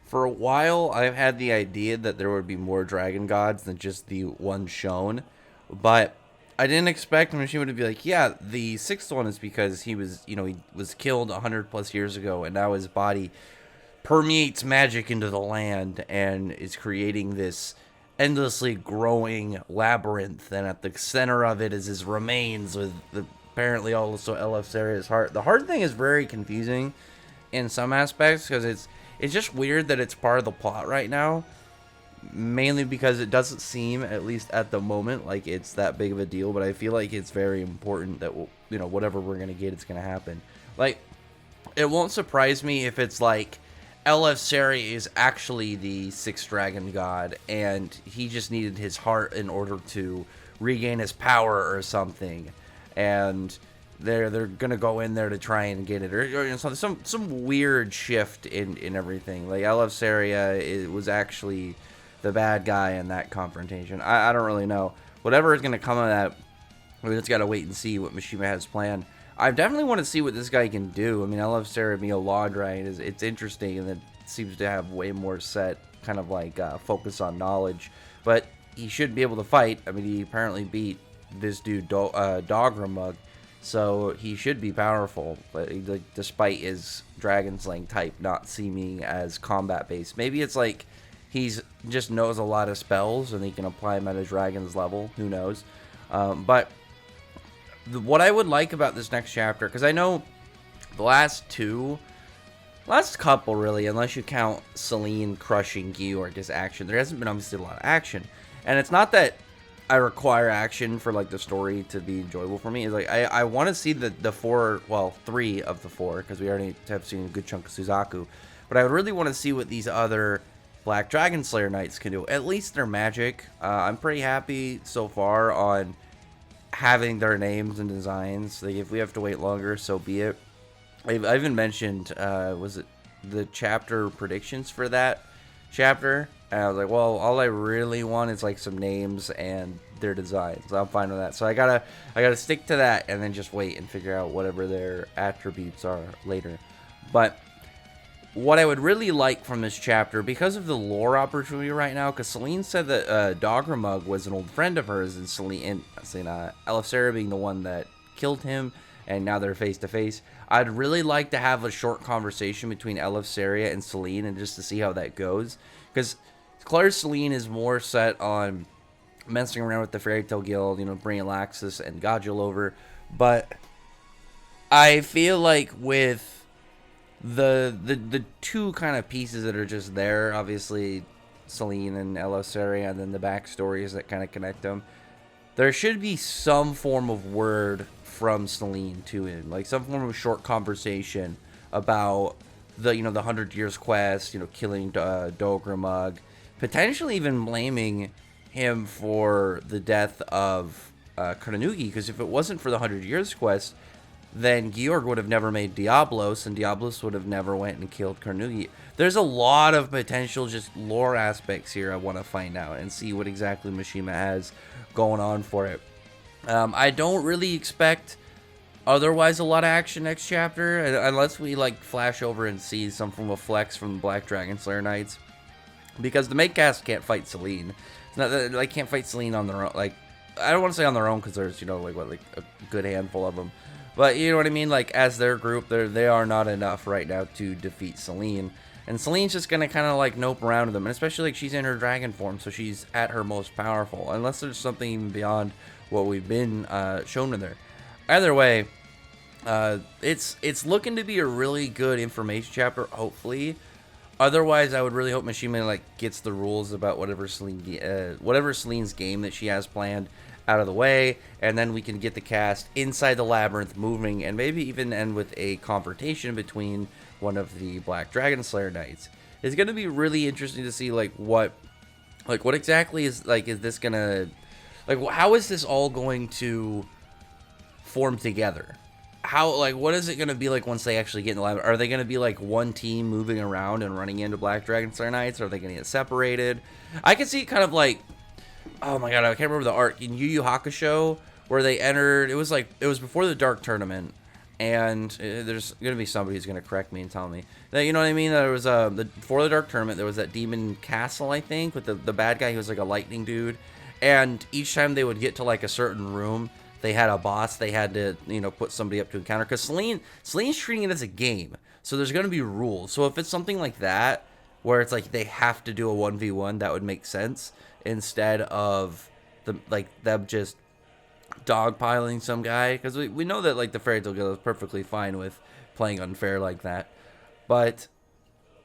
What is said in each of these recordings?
For a while, I've had the idea that there would be more dragon gods than just the one shown, but I didn't expect Mishima to be like, yeah, the sixth one is because he was killed 100 plus years ago, and now his body permeates magic into the land and is creating this endlessly growing labyrinth. And at the center of it is his remains with apparently also Eleftheria's heart. The heart thing is very confusing in some aspects because it's just weird that it's part of the plot right now. Mainly because it doesn't seem, at least at the moment, like it's that big of a deal. But I feel like it's very important that whatever we're gonna get, it's gonna happen. Like, it won't surprise me if it's like Elefseri is actually the sixth dragon god, and he just needed his heart in order to regain his power or something, and they're gonna go in there to try and get it, or some weird shift in everything. Like Elefseria it was actually the bad guy in that confrontation. I don't really know. Whatever is gonna come of that, we just gotta wait and see what Mishima has planned. I definitely want to see what this guy can do. I mean, Elefseri being a law dragon it's interesting, and it seems to have way more set kind of like focus on knowledge. But he should be able to fight. I mean, he apparently beat this dude Dogramug, so he should be powerful. But like, despite his dragon slaying type not seeming as combat based, maybe it's like he's just knows a lot of spells and he can apply them at a dragon's level. Who knows? But what I would like about this next chapter, because I know the last couple really, unless you count Selene crushing Georg as action, there hasn't been obviously a lot of action. And it's not that I require action for like the story to be enjoyable for me. It's like I want to see the three of the four, because we already have seen a good chunk of Suzaku. But I would really want to see what these other Black Dragon Slayer Knights can do. At least their magic. I'm pretty happy so far on having their names and designs. Like, if we have to wait longer, so be it. I even mentioned, was it the chapter predictions for that chapter? And I was like, well, all I really want is like some names and their designs. I'm fine with that. So I gotta stick to that and then just wait and figure out whatever their attributes are later. But what I would really like from this chapter, because of the lore opportunity right now, because Selene said that Dogramug was an old friend of hers, and Elefseri being the one that killed him, and now they're face to face. I'd really like to have a short conversation between Elefseri and Selene, and just to see how that goes, because Claire Selene is more set on messing around with the Fairy Tail Guild, bringing Laxus and Godule over, but I feel like with the two kind of pieces that are just there, obviously Selene and Elefseri, and then the backstories that kind of connect them, there should be some form of word from Selene to him, like some form of short conversation about the 100 Years quest, killing Dogramug, potentially even blaming him for the death of Karanugi, because if it wasn't for the 100 Years quest, then Georg would have never made Diablos, and Diablos would have never went and killed Carnugi. There's a lot of potential just lore aspects here I want to find out and see what exactly Mishima has going on for it. I don't really expect otherwise a lot of action next chapter, unless we like flash over and see some form of flex from the Black Dragon Slayer Knights, because the main cast can't fight Selene. It's not that they can't fight Selene on their own. Like, I don't want to say on their own, because there's like a good handful of them. But you know what I mean? Like, as their group, they are not enough right now to defeat Selene. And Selene's just going to kind of like nope around them. And especially like she's in her dragon form, so she's at her most powerful. Unless there's something even beyond what we've been shown in there. Either way, it's looking to be a really good information chapter, hopefully. Otherwise, I would really hope Mishima like gets the rules about whatever Selene's game that she has planned out of the way, and then we can get the cast inside the labyrinth moving, and maybe even end with a confrontation between one of the Black Dragon Slayer Knights. It's going to be really interesting to see what exactly is this gonna, how is this all going to form together? What is it going to be like once they actually get in the labyrinth? Are they going to be like one team moving around and running into Black Dragon Slayer Knights? Are they going to get separated? I can see it kind of like, oh my god, I can't remember the arc in Yu Yu Hakusho where they entered. It was before the Dark Tournament, And there's gonna be somebody who's gonna correct me and tell me that, you know what I mean. There was before the Dark Tournament, there was that Demon Castle, I think, with the bad guy who was like a lightning dude. And each time they would get to like a certain room, they had a boss they had to, you know, put somebody up to encounter. Because Celine's treating it as a game, so there's gonna be rules. So if it's something like that, where it's like they have to do a 1v1, that would make sense instead of them just dogpiling some guy, because we know that like the Fairy Tail Guild is perfectly fine with playing unfair like that. But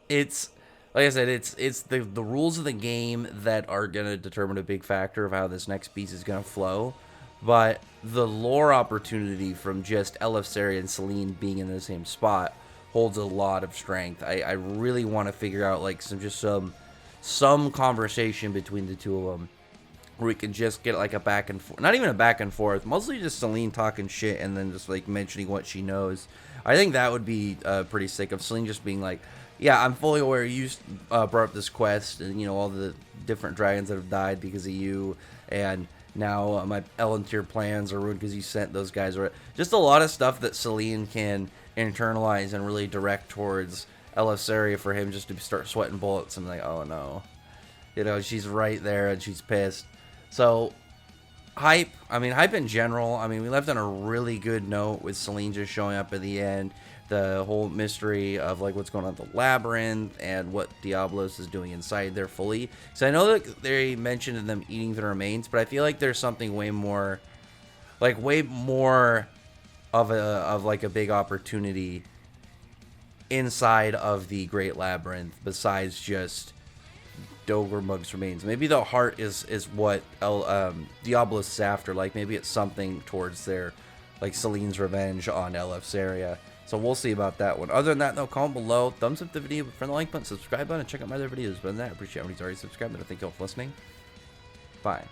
it's like I said, it's the rules of the game that are gonna determine a big factor of how this next piece is gonna flow. But the lore opportunity from just Eleftheria and Selene being in the same spot holds a lot of strength. I really want to figure out like some conversation between the two of them, where we can just get like a back and forth, not even a back and forth, mostly just Selene talking shit and then just like mentioning what she knows. I think that would be pretty sick, of Selene just being like, yeah, I'm fully aware you brought up this quest, and you know all the different dragons that have died because of you, and now my Elentier plans are ruined because you sent those guys. Or just a lot of stuff that Selene can internalize and really direct towards Eleftheria for him just to start sweating bullets and like, oh no, you know, she's right there and she's pissed. So hype, I mean, hype in general. I mean, we left on a really good note with Selene just showing up at the end. The whole mystery of like what's going on with the labyrinth and what Diablos is doing inside there fully. So I know that they mentioned them eating the remains, but I feel like there's something way more of like a big opportunity inside of the Great Labyrinth besides just Doggermug's remains. Maybe the heart is what Diablos is after. Like maybe it's something towards their like Selene's revenge on Eleftheria. So we'll see about that one. Other than that, though, comment below, thumbs up the video, friend the like button, subscribe button, and check out my other videos. But than that, I appreciate everybody's already subscribed, and I thank you all for listening. Bye.